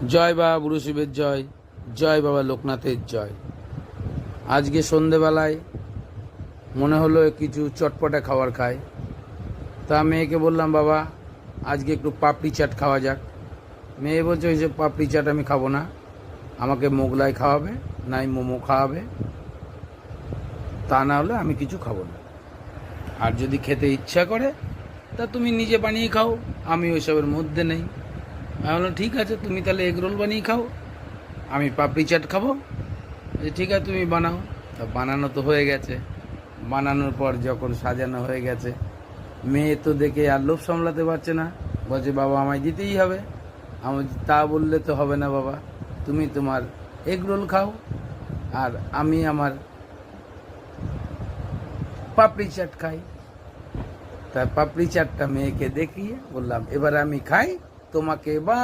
জয় বাবা বুড়ো শিবের জয়, জয় বাবা লোকনাথের জয়। আজকে সন্ধেবেলায় মনে হলো কিছু চটপটা খাবার খাই। তা মেয়েকে বললাম, বাবা আজকে একটু পাপড়ি চাট খাওয়া যাক। মেয়ে বলছে, ওই যে পাপড়ি চাট আমি খাবো না, আমাকে মোগলাই খাওয়াবে, নাই মোমো খাওয়াবে, তা না হলে আমি কিছু খাবো না। আর যদি খেতে ইচ্ছা করে তা তুমি নিজে বানিয়ে খাও, আমি ওইসবের মধ্যে নেই। আমি বললাম, ঠিক আছে, তুমি তাহলে এগ রোল বানিয়ে খাও, আমি পাপড়ি চাট খাবো। ঠিক আছে, তুমি বানাও। তা বানানো তো হয়ে গেছে। বানানোর পর যখন সাজানো হয়ে গেছে, মেয়ে তো দেখে আর লোভ সামলাতে পারছে না, বলছে, বাবা আমায় দিতেই হবে। আমি তা বললে তো হবে না বাবা, তুমি তোমার এগ রোল খাও আর আমি আমার পাপড়ি চাট খাই। তা পাপড়ি চাটটা মেয়েকে দেখিয়ে বললাম, এবার আমি খাই, তোমাকে বা